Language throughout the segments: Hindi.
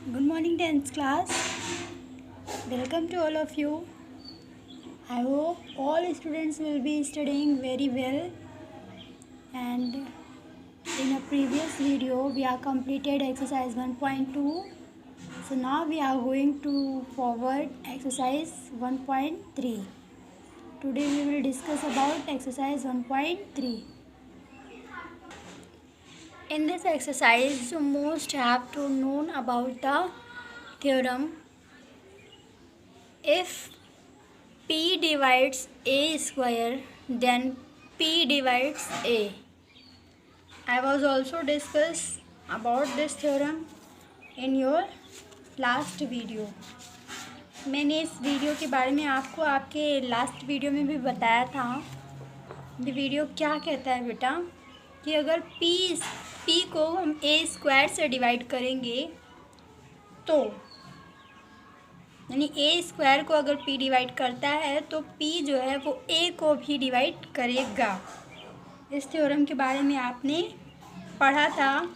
Good morning, 10th class. Welcome to all of you. I hope all students will be studying very well. And in a previous video, we have completed exercise 1.2. So now we are going to forward exercise 1.3. Today we will discuss about exercise 1.3. In this exercise, you most have to know about the theorem. If P divides A square, then P divides A. I was also discussed about this theorem in your last video. मैंने इस वीडियो के बारे में आपको आपके लास्ट वीडियो में भी बताया था। ये वीडियो क्या कहता है बेटा कि अगर P को हम A स्क्वायर से डिवाइड करेंगे तो यानी A स्क्वायर को अगर P डिवाइड करता है तो P जो है वो A को भी डिवाइड करेगा। इस थ्योरम के बारे में आपने पढ़ा था।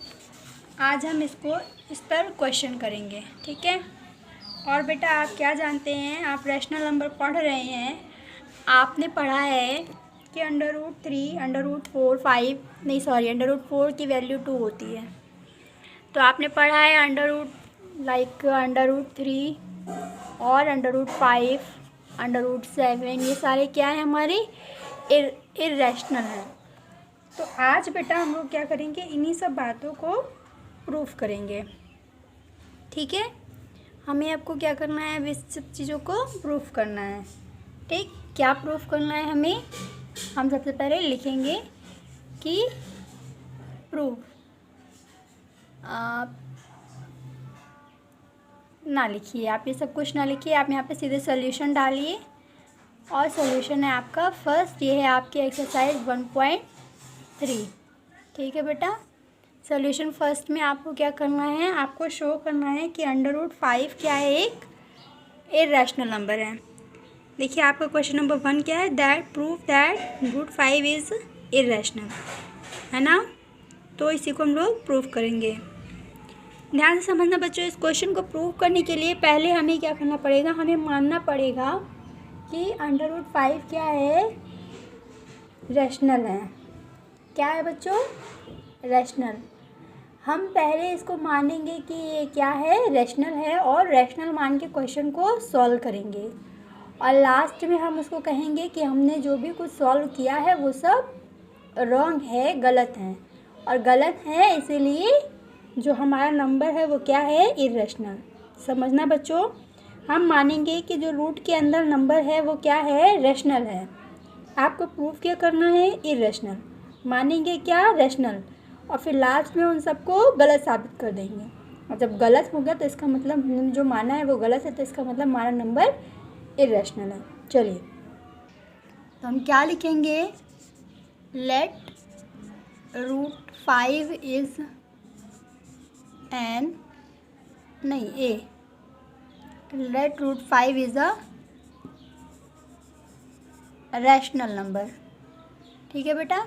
आज हम इस पर क्वेश्चन करेंगे, ठीक है। और बेटा आप क्या जानते हैं, आप रैशनल नंबर पढ़ रहे हैं। आपने पढ़ा है कि √4 की वैल्यू 2 होती है। तो आपने पढ़ा है √3 और √5, √7, ये सारे क्या हैं, हमारे इर्रेशनल हैं। तो आज बेटा हम लोग क्या करेंगे, इन्हीं सब बातों को प्रूफ करेंगे, ठीक है। हमें आपको क्या करना है, इस सब चीज़ों को प्रूफ करना है, ठीक। क्या प्रूफ करना है हमें, हम सबसे पहले लिखेंगे कि प्रूफ ना लिखिए, आप ये सब कुछ ना लिखिए, आप यहाँ पे सीधे सॉल्यूशन डालिए। और सॉल्यूशन है आपका फर्स्ट, ये है आपकी एक्सरसाइज 1.3, ठीक है बेटा। सॉल्यूशन फर्स्ट में आपको क्या करना है, आपको शो करना है कि √5 क्या है, एक इर्रेशनल नंबर है। देखिए आपका क्वेश्चन नंबर 1 क्या है, that proof that √5 is irrational, है ना। तो इसी को हम लोग प्रूफ करेंगे। ध्यान से समझना बच्चों, इस क्वेश्चन को प्रूव करने के लिए पहले हमें क्या करना पड़ेगा, हमें मानना पड़ेगा कि √5 क्या है, रैशनल है। क्या है बच्चों, रैशनल। हम पहले इसको मानेंगे कि ये क्या है, रैशनल है, और रैशनल मान के क्वेश्चन को सॉल्व करेंगे। और लास्ट में हम उसको कहेंगे कि हमने जो भी कुछ सॉल्व किया है वो सब रॉन्ग है, गलत है, और गलत है इसीलिए जो हमारा नंबर है वो क्या है, इर्रेशनल। समझना बच्चों, हम मानेंगे कि जो रूट के अंदर नंबर है वो क्या है, रैशनल है। आपको प्रूफ क्या करना है, इर्रेशनल। मानेंगे क्या, रैशनल, और फिर लास्ट में उन सबको गलत साबित कर देंगे। और जब गलत होगा तो इसका मतलब हमने जो माना है वो गलत है, तो इसका मतलब हमारा नंबर इर्रेशनल है। चलिए तो हम क्या लिखेंगे, let √5 is let √5 is a rational number, ठीक है बेटा।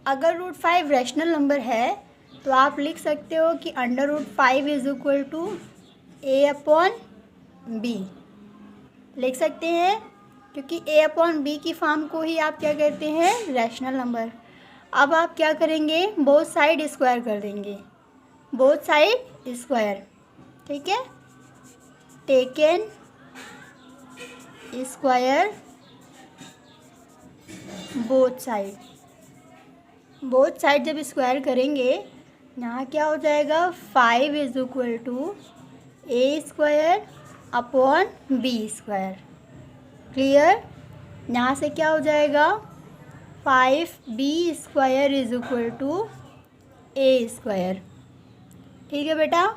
अगर √5 रैशनल नंबर है तो आप लिख सकते हो कि √5 इज़ इक्वल टू A/B लिख सकते हैं, क्योंकि A/B की फॉर्म को ही आप क्या कहते हैं, रैशनल नंबर। अब आप क्या करेंगे, बोथ साइड स्क्वायर कर देंगे, बोथ साइड स्क्वायर, ठीक है। टेकन स्क्वायर बोथ साइड जब स्क्वायर करेंगे, यहाँ क्या हो जाएगा, 5 is equal to A²/B²। Clear. यहाँ से क्या हो जाएगा, 5B² is equal to A²। ठीक है बेटा।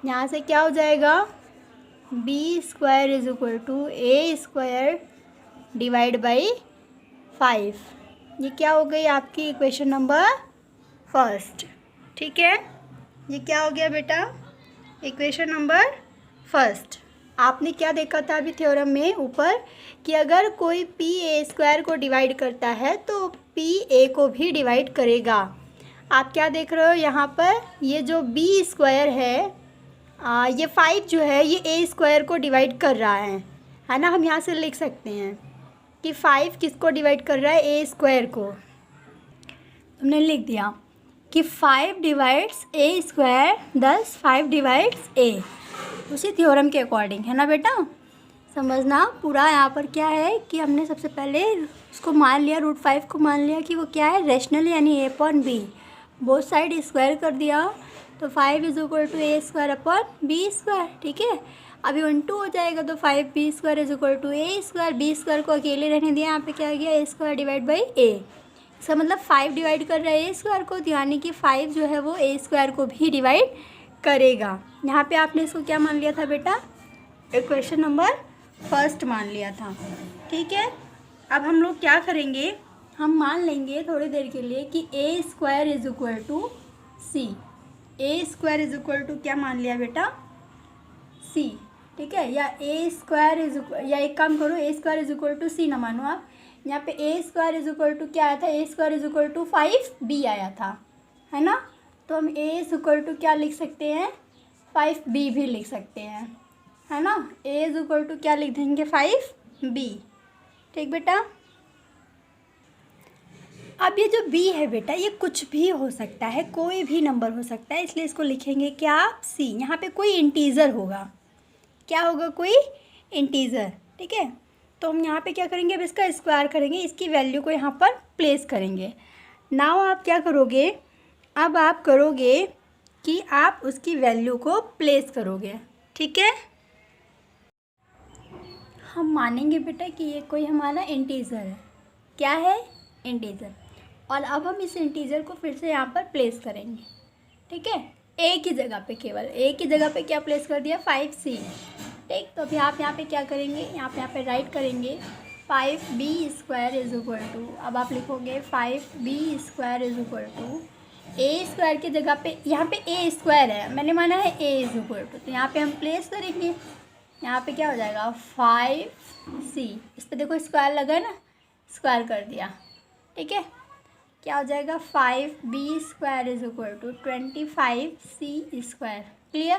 यहाँ से क्या हो जाएगा, B² is equal to A² divide by 5। ये क्या हो गई आपकी इक्वेशन नंबर फर्स्ट, ठीक है। ये क्या हो गया बेटा, इक्वेशन नंबर फर्स्ट। आपने क्या देखा था अभी थ्योरम में ऊपर कि अगर कोई PA² को डिवाइड करता है तो PA को भी डिवाइड करेगा। आप क्या देख रहे हो यहाँ पर, ये जो B² है, ये 5 जो है ये ए स्क्वायर को डिवाइड कर रहा है ना। हम यहाँ से लिख सकते हैं कि 5 किसको डिवाइड कर रहा है, ए स्क्वायर को। हमने लिख दिया कि 5 डिवाइड्स ए स्क्वायर, दस 5 डिवाइड्स ए, उसी थ्योरम के अकॉर्डिंग, है ना बेटा। समझना पूरा यहाँ पर क्या है कि हमने सबसे पहले उसको मान लिया, √5 को मान लिया कि वो क्या है, रेशनल, यानी a upon b, both side square कर दिया, तो 5 = a square upon b square. ठीक है, अभी 1 2 हो जाएगा तो 5b² = a square, B square को अकेले रहने दिया, यहाँ पे क्या आ गया, ए स्क्वायर डिवाइड बाई ए। इसका मतलब 5 डिवाइड कर रहा है ए स्क्वायर को, यानी कि 5 जो है वो ए स्क्वायर को भी डिवाइड करेगा। यहाँ पे आपने इसको क्या मान लिया था बेटा, इक्वेशन नंबर फर्स्ट मान लिया था। ठीक है, अब हम लोग क्या करेंगे, हम मान लेंगे थोड़ी देर के लिए कि ए स्क्वायर = सी। ए स्क्वायर = क्या मान लिया बेटा, सी। ठीक है, या ए स्क्वायर या एक काम करो, ए स्क्वायर = सी ना मानो आप, यहाँ पे ए स्क्वायर = क्या आया था, ए स्क्वायर = 5b आया था, है ना। तो हम ए = क्या लिख सकते हैं, 5b भी लिख सकते हैं, है ना। ए = क्या लिख देंगे, 5b। ठीक बेटा, अब ये जो b है बेटा ये कुछ भी हो सकता है, कोई भी नंबर हो सकता है, इसलिए इसको लिखेंगे क्या, c। यहाँ पे कोई इंटीज़र होगा, क्या होगा, कोई इंटीज़र। ठीक है, तो हम यहाँ पे क्या करेंगे, अब इसका स्क्वायर करेंगे, इसकी वैल्यू को यहाँ पर प्लेस करेंगे। नाउ आप क्या करोगे, अब आप करोगे कि आप उसकी वैल्यू को प्लेस करोगे। ठीक है, हम मानेंगे बेटा कि ये कोई हमारा इंटीज़र है, क्या है, इंटीज़र, और अब हम इस इंटीज़र को फिर से यहाँ पर प्लेस करेंगे। ठीक है, ए की जगह पे, केवल ए की जगह पे क्या प्लेस कर दिया, 5c। ठीक, तो अभी आप यहाँ पे क्या करेंगे, यहाँ पे राइट करेंगे 5b² = अब आप लिखोगे 5b² = ए स्क्वायर की जगह पे, यहाँ पे ए स्क्वायर है, मैंने माना है ए = तो यहाँ पे हम प्लेस करेंगे, यहाँ पे क्या हो जाएगा, 5c, इस पर देखो स्क्वायर लगा है ना, स्क्वायर कर दिया। ठीक है, क्या हो जाएगा, 5b² = 25c²। क्लियर,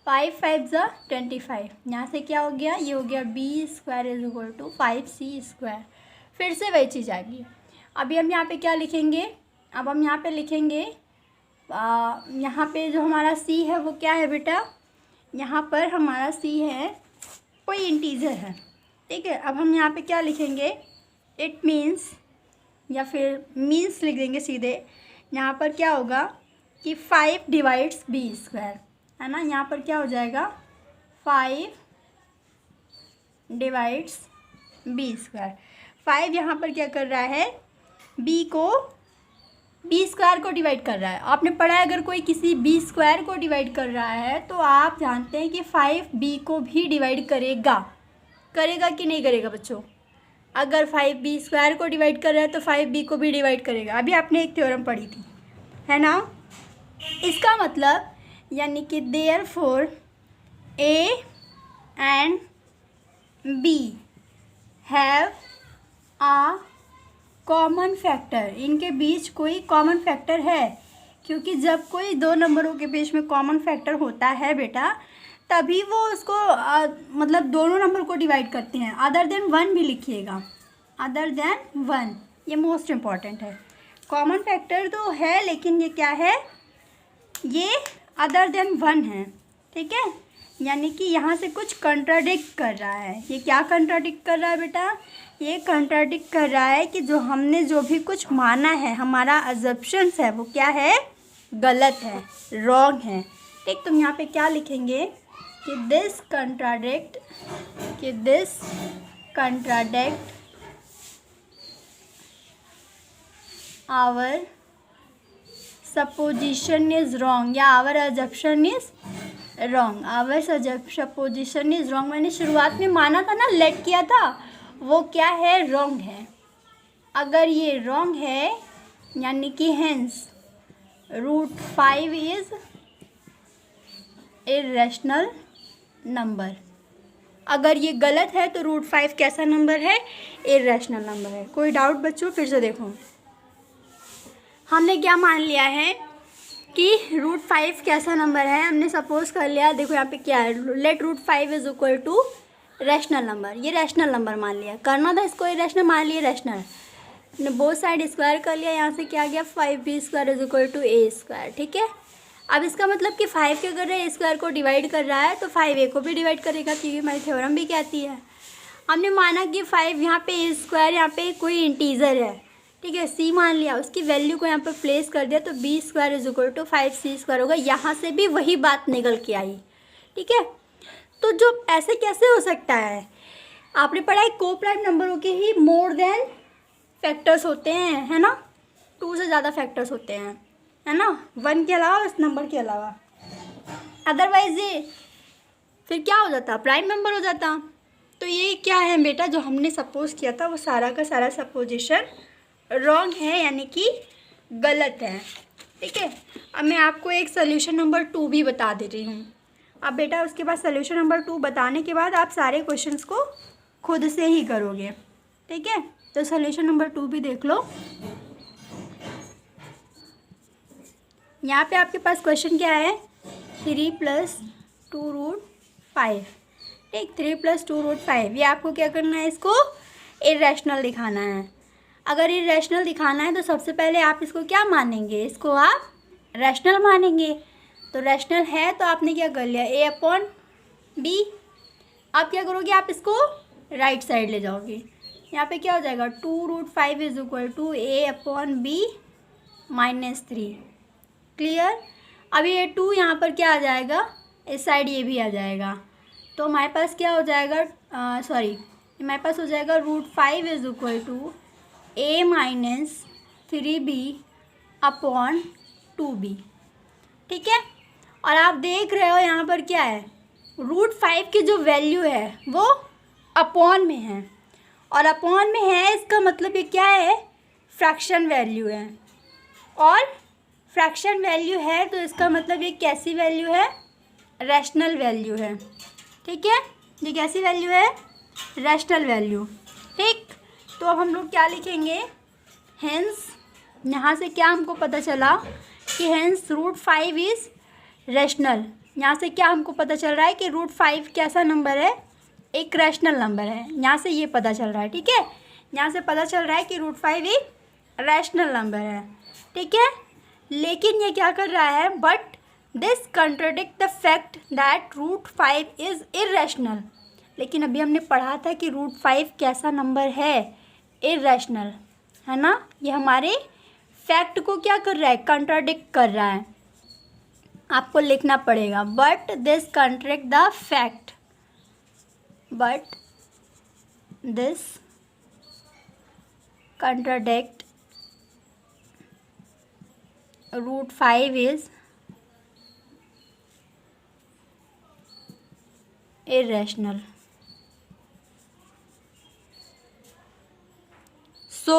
5 5 = 25, यहाँ से क्या हो गया, ये हो गया b² = 5c²। फिर से वही चीज़ आ गई। अभी हम यहाँ पे क्या लिखेंगे, अब हम यहाँ पे लिखेंगे, यहाँ पे जो हमारा c है वो क्या है बेटा, यहाँ पर हमारा c है, कोई इंटीज़र है। ठीक है, अब हम यहाँ पे क्या लिखेंगे, इट मीन्स, या फिर मीन्स लिख देंगे सीधे। यहाँ पर क्या होगा कि 5 डिवाइड्स b², है ना। यहाँ पर क्या हो जाएगा, 5 डिवाइड्स b²। 5 यहाँ पर क्या कर रहा है, b² को डिवाइड कर रहा है। आपने पढ़ा है, अगर कोई किसी b² को डिवाइड कर रहा है तो आप जानते हैं कि 5b को भी डिवाइड करेगा, करेगा कि नहीं करेगा बच्चों। अगर 5b² को डिवाइड कर रहा है तो 5b को भी डिवाइड करेगा। अभी आपने एक थ्योरम पढ़ी थी, है ना। इसका मतलब यानी कि therefore a and b have a common factor, इनके बीच कोई कॉमन फैक्टर है, क्योंकि जब कोई दो नंबरों के बीच में कॉमन फैक्टर होता है बेटा, तभी वो उसको मतलब दोनों नंबर को डिवाइड करते हैं। अदर देन 1 भी लिखिएगा, अदर देन 1, ये मोस्ट इम्पॉर्टेंट है। कॉमन फैक्टर तो है लेकिन ये क्या है, ये अदर देन 1 है। ठीक है, यानी कि यहाँ से कुछ कंट्राडिक्ट कर रहा है। ये क्या कंट्राडिक्ट कर रहा है बेटा, ये कंट्राडिक्ट कर रहा है कि जो हमने जो भी कुछ माना है, हमारा अजम्पशंस है, वो क्या है, गलत है, रॉन्ग है। ठीक, तुम यहाँ पे क्या लिखेंगे कि this contradict our supposition is wrong, या our assumption is wrong. Our supposition is wrong, मैंने शुरुआत में माना था ना, लेट किया था, वो क्या है, रॉन्ग है। अगर ये रॉन्ग है यानी कि हेंस √5 इज़ इर्रेशनल नंबर। अगर ये गलत है तो √5 कैसा नंबर है, इर्रेशनल नंबर है। कोई डाउट बच्चों, फिर से देखो, हमने क्या मान लिया है कि रूट 5 कैसा नंबर है। हमने सपोज कर लिया, देखो यहाँ पे क्या है, let root 5 is equal to rational number. ये रैशनल नंबर मान लिया, करना था इसको इरेशनल, मान लिया रैशनल। ने बोथ साइड स्क्वायर कर लिया, यहाँ से क्या गया 5b² is equal to a²। ठीक है, अब इसका मतलब कि 5 के अगर ए स्क्वायर को डिवाइड कर रहा है तो 5a को भी डिवाइड करेगा, क्योंकि हमारी थ्योरम भी कहती है। हमने माना कि 5 यहाँ पे a², यहाँ पे कोई इंटीजर है, ठीक है, c मान लिया, उसकी वैल्यू को यहाँ पर प्लेस कर दिया, तो b² is equal to 5c² होगा। यहाँ से भी वही बात निकल के आई। ठीक है, तो जो ऐसे कैसे हो सकता है, आपने पढ़ा है को प्राइम नंबरों के ही मोर देन फैक्टर्स होते हैं, है ना, 2 से ज़्यादा फैक्टर्स होते हैं, है ना, 1 के अलावा, इस नंबर के अलावा। अदरवाइज ये फिर क्या हो जाता, प्राइम नंबर हो जाता। तो ये क्या है बेटा, जो हमने सपोज किया था वो सारा का सारा सपोजिशन रॉन्ग है, यानी कि गलत है। ठीक है, अब मैं आपको एक सोल्यूशन नंबर 2 भी बता दे रही हूँ। अब बेटा उसके बाद सोल्यूशन नंबर 2 बताने के बाद आप सारे क्वेश्चंस को खुद से ही करोगे। ठीक है, तो सोल्यूशन नंबर 2 भी देख लो। यहाँ पे आपके पास क्वेश्चन क्या है, 3 + 2√5। ठीक, 3 + 2√5, ये आपको क्या करना है, इसको इरेशनल दिखाना है। अगर इरेशनल दिखाना है तो सबसे पहले आप इसको क्या मानेंगे, इसको आप रैशनल मानेंगे। तो रैशनल है तो आपने क्या कर लिया, a/b। आप क्या करोगे, आप इसको राइट साइड ले जाओगे। यहाँ पे क्या हो जाएगा, 2√5 is equal to a/b -3। Clear. अब ये 2 यहाँ पर क्या आ जाएगा, इस साइड ये भी आ जाएगा, तो हमारे पास क्या हो जाएगा, हमारे पास हो जाएगा √5 is equal to a - 3b/2b। ठीक है, और आप देख रहे हो यहाँ पर क्या है, √5 की जो वैल्यू है वो अपॉन में है, और अपॉन में है इसका मतलब ये क्या है, फ्रैक्शन वैल्यू है। और फ्रैक्शन वैल्यू है तो इसका मतलब ये कैसी वैल्यू है, रैशनल वैल्यू है। ठीक है, ये कैसी वैल्यू है, रैशनल वैल्यू। ठीक, तो अब हम लोग क्या लिखेंगे, हेंस, यहाँ से क्या हमको पता चला कि हेंस √5 इज़ रैशनल। यहाँ से क्या हमको पता चल रहा है कि √5 कैसा नंबर है, एक रैशनल नंबर है। यहाँ से ये पता चल रहा है। ठीक है, यहाँ से पता चल रहा है कि √5 एक रैशनल नंबर है। ठीक है, लेकिन ये क्या कर रहा है, but this contradict the fact that √5 is irrational. लेकिन अभी हमने पढ़ा था कि √5 कैसा नंबर है, इरेशनल, है ना। ये हमारे फैक्ट को क्या कर रहा है, कंट्राडिक्ट कर रहा है। आपको लिखना पड़ेगा, but this contract the fact, but this contradict √5 is irrational। सो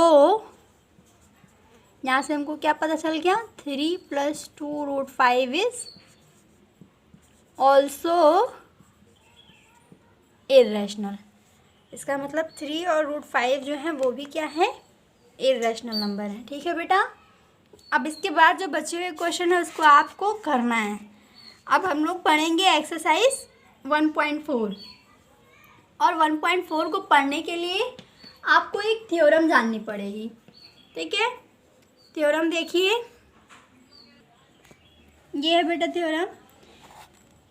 यहाँ से हमको क्या पता चल गया, 3 + 2√5 इज ऑल्सो इरेशनल। इसका मतलब 3 और √5 जो है वो भी क्या है, इरेशनल नंबर है। ठीक है बेटा, अब इसके बाद जो बचे हुए क्वेश्चन है उसको आपको करना है। अब हम लोग पढ़ेंगे एक्सरसाइज 1.4, और 1.4 को पढ़ने के लिए आपको एक थ्योरम जाननी पड़ेगी। ठीक है, थ्योरम देखिए, ये है बेटा थ्योरम,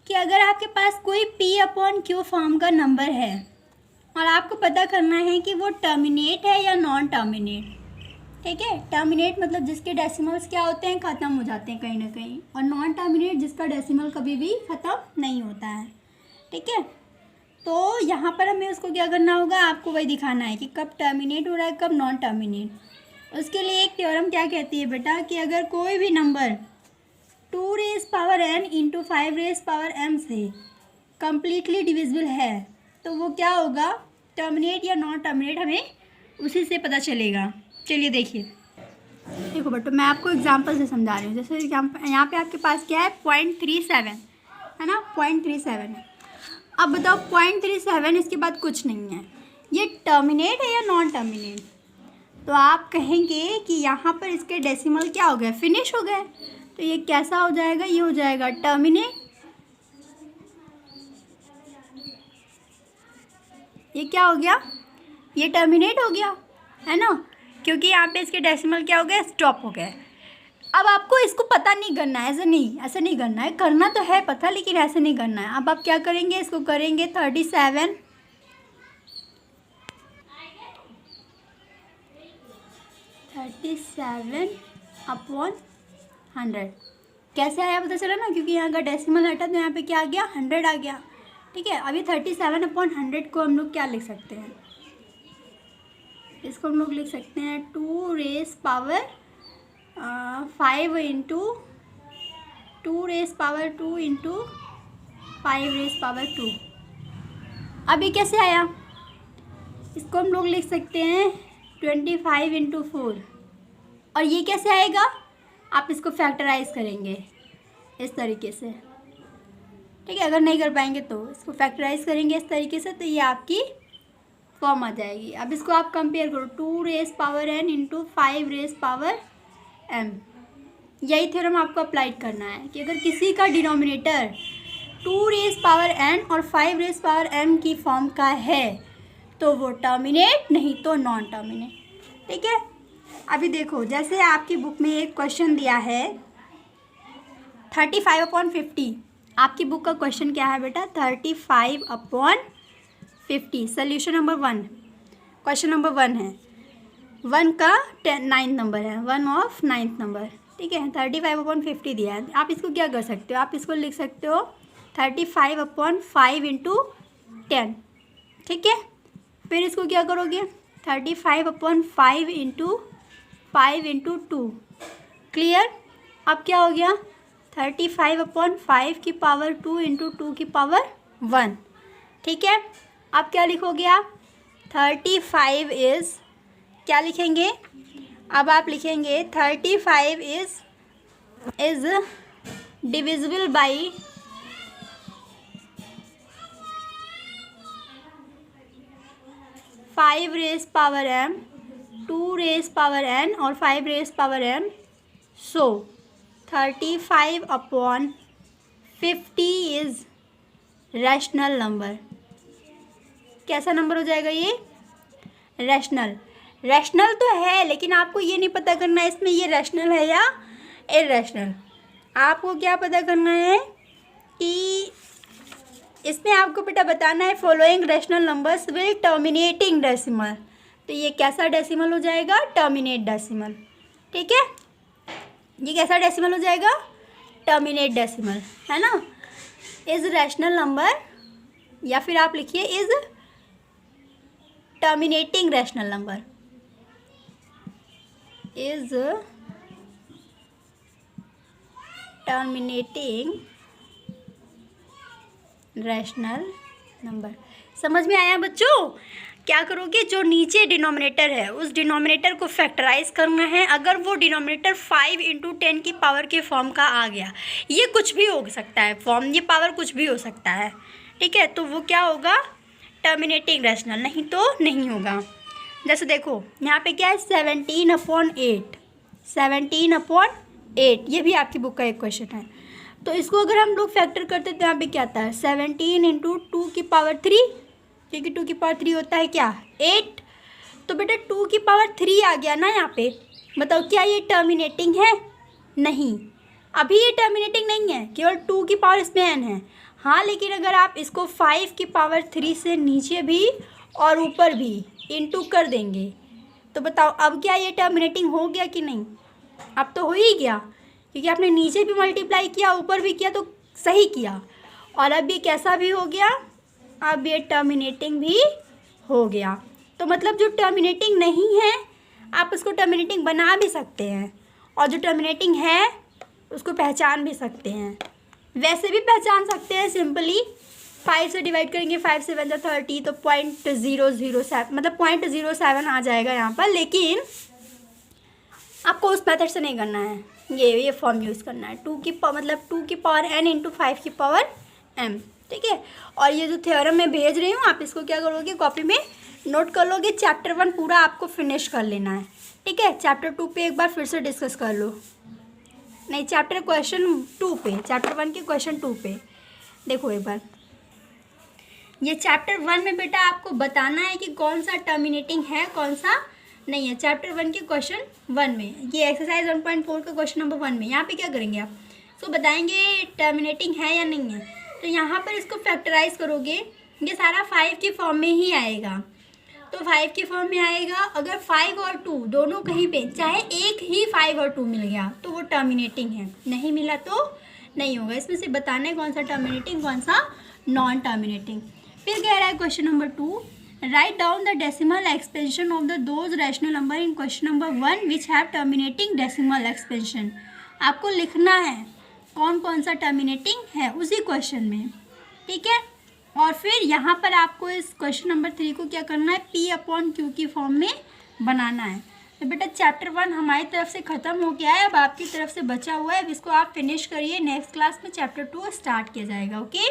कि अगर आपके पास कोई P/Q फॉर्म का नंबर है और आपको पता करना है कि वो टर्मिनेट है या नॉन टर्मिनेट। ठीक है, टर्मिनेट मतलब जिसके डेसिमल्स क्या होते हैं, ख़त्म हो जाते हैं कहीं ना कहीं, और नॉन टर्मिनेट जिसका डेसिमल कभी भी ख़त्म नहीं होता है। ठीक है, तो यहाँ पर हमें उसको क्या करना होगा, आपको वही दिखाना है कि कब टर्मिनेट हो रहा है, कब नॉन टर्मिनेट। उसके लिए एक थ्योरम क्या कहती है बेटा, कि अगर कोई भी नंबर 2n × 5m से कम्प्लीटली डिविजिबल है तो वो क्या होगा, टर्मिनेट या नॉन टर्मिनेट, हमें उसी से पता चलेगा। चलिए देखिए, देखो बेटा मैं आपको एग्जांपल से समझा रही हूँ। जैसे एग्जाम्पल यहाँ पे आपके पास क्या है, 0.37 है ना, 0.37 है। अब बताओ 0.37, इसके बाद कुछ नहीं है, ये टर्मिनेट है या नॉन टर्मिनेट। तो आप कहेंगे कि यहाँ पर इसके डेसिमल क्या हो गए, फिनिश हो गए। तो तो ये कैसा हो जाएगा, ये हो जाएगा टर्मिनेट। ये क्या हो गया, ये टर्मिनेट हो गया, है ना, क्योंकि यहाँ पे इसके डेसिमल क्या हो गया, स्टॉप हो गए। अब आपको इसको पता नहीं करना है, ऐसे नहीं करना है, करना तो है पता, लेकिन ऐसे नहीं करना है। अब आप क्या करेंगे, इसको करेंगे 37 अपॉन 100। कैसे आया पता चला ना, क्योंकि यहाँ का डेसिमल हटा तो यहाँ पे क्या आ गया, 100 आ गया। ठीक है, अभी 37 अपॉन 100 को हम लोग क्या लिख सकते हैं, इसको हम लोग लिख सकते हैं 2 raise power 5 into 2 raise power 2 into 5 raise power 2। अब ये कैसे आया, इसको हम लोग लिख सकते हैं 25 इंटू 4। और ये कैसे आएगा, आप इसको फैक्टराइज करेंगे इस तरीके से। ठीक है, अगर नहीं कर पाएंगे तो इसको फैक्टराइज करेंगे इस तरीके से, तो ये आपकी फॉर्म आ जाएगी। अब इसको आप कंपेयर करो, 2 raise power n into 5 raise power m। यही थ्योरम आपको अप्लाई करना है कि अगर किसी का डिनोमिनेटर 2 रेस पावर n और 5 रेस पावर m की फॉर्म का है तो वो टर्मिनेट, नहीं तो नॉन टर्मिनेट। ठीक है, अभी देखो, जैसे आपकी बुक में एक क्वेश्चन दिया है 35 अपॉन 50। आपकी बुक का क्वेश्चन क्या है बेटा, 35 upon 50। Solution number 1, question number 1 है, 1 का 9th नंबर है, 1 ऑफ 9th नंबर। ठीक है, 35 अपॉन 50 दिया है। आप इसको क्या कर सकते हो, आप इसको लिख सकते हो 35 अपॉन 5 इंटू 10। ठीक है, फिर इसको क्या करोगे, 35 अपॉन 5 इंटू 5 इंटू 2। क्लियर, अब क्या हो गया, 35 अपॉन 5 की पावर 2 इंटू 2 की पावर 1। ठीक है, अब क्या लिखोगे आप, 35 इज़, क्या लिखेंगे, अब आप लिखेंगे 35 is divisible by 5 raise power m, 2 raise power n और 5 raise power m। So 35 upon 50 is rational number. कैसा नंबर हो जाएगा ये, रैशनल। रैशनल तो है, लेकिन आपको ये नहीं पता करना है इसमें ये रैशनल है या इरैशनल। आपको क्या पता करना है कि इसमें आपको बेटा बताना है following rational numbers will terminating decimal. तो ये कैसा डेसिमल हो जाएगा, टर्मिनेट डेसिमल। ठीक है, ये कैसा डेसिमल हो जाएगा, टर्मिनेट डेसिमल, है ना। इज़ रैशनल नंबर, या फिर आप लिखिए is terminating rational number, is terminating rational number. समझ में आया बच्चों, क्या करोगे, जो नीचे डिनोमिनेटर है उस डिनोमिनेटर को फैक्टराइज करना है। अगर वो डिनोमिनेटर 5 इंटू 10 की पावर के फॉर्म का आ गया, ये कुछ भी हो सकता है फॉर्म, ये पावर कुछ भी हो सकता है। ठीक है, तो वो क्या होगा, टर्मिनेटिंग रैशनल, नहीं तो नहीं होगा। जैसे देखो यहाँ पे क्या है, 17 अपॉन 8, 17 अपॉन 8, ये भी आपकी बुक का एक क्वेश्चन है। तो इसको अगर हम लोग फैक्टर करते तो यहाँ पे क्या आता है, 17 इंटू 2 की पावर 3, क्योंकि 2 की पावर 3 होता है क्या, 8। तो बेटा 2 की पावर 3 आ गया ना यहाँ पे। बताओ क्या ये टर्मिनेटिंग है, नहीं, अभी ये टर्मिनेटिंग नहीं है, केवल 2 की पावर इसमें n है। हाँ, लेकिन अगर आप इसको 5 की पावर 3 से नीचे भी और ऊपर भी इंटू कर देंगे तो बताओ अब क्या ये टर्मिनेटिंग हो गया कि नहीं, अब तो हो ही गया, क्योंकि आपने नीचे भी मल्टीप्लाई किया ऊपर भी किया तो सही किया। और अब ये कैसा भी हो गया, अब ये टर्मिनेटिंग भी हो गया। तो मतलब जो टर्मिनेटिंग नहीं है आप उसको टर्मिनेटिंग बना भी सकते हैं, और जो टर्मिनेटिंग है उसको पहचान भी सकते हैं। वैसे भी पहचान सकते हैं सिंपली, 5 से डिवाइड करेंगे, 5 से 1 30, तो 0.007 मतलब 0.07 आ जाएगा यहाँ पर। लेकिन आपको उस मेथड से नहीं करना है, ये फॉर्म यूज़ करना है, 2 की मतलब 2 की पावर n इंटू 5 की पावर m। ठीक है, और ये जो थ्योरम मैं भेज रही हूँ आप इसको क्या करोगे, कॉपी में नोट कर लोगे। चैप्टर 1 पूरा आपको फिनिश कर लेना है। ठीक है, चैप्टर 2 पे एक बार फिर से डिस्कस कर लो। नहीं, चैप्टर क्वेश्चन 2 पे, चैप्टर 1 के क्वेश्चन 2 पे देखो एक बार। ये चैप्टर 1 में बेटा आपको बताना है कि कौन सा टर्मिनेटिंग है, कौन सा नहीं है। चैप्टर 1 के क्वेश्चन 1 में, ये एक्सरसाइज 1.4 का क्वेश्चन नंबर 1 में, यहाँ पे क्या करेंगे आप, तो बताएंगे टर्मिनेटिंग है या नहीं है। तो यहाँ पर इसको फैक्टराइज करोगे, ये सारा 5 की फॉर्म में ही आएगा। तो 5 की फॉर्म में आएगा। अगर 5 और 2 दोनों कहीं पे, चाहे एक ही 5 और 2 मिल गया तो वो टर्मिनेटिंग है, नहीं मिला तो नहीं होगा। इसमें से बताना है कौन सा टर्मिनेटिंग, कौन सा नॉन टर्मिनेटिंग। फिर कह रहा है question number 2, write down the decimal expansion of the those rational number in question number 1 which have terminating decimal expansion. आपको लिखना है कौन कौन सा टर्मिनेटिंग है उसी क्वेश्चन में, ठीक है। और फिर यहाँ पर आपको इस क्वेश्चन नंबर 3 को क्या करना है, P/Q की फॉर्म में बनाना है। तो बेटा चैप्टर 1 हमारी तरफ से ख़त्म हो गया है, अब आपकी तरफ से बचा हुआ है, अब इसको आप फिनिश करिए। नेक्स्ट क्लास में चैप्टर 2 स्टार्ट किया जाएगा। Okay,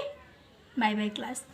bye bye class.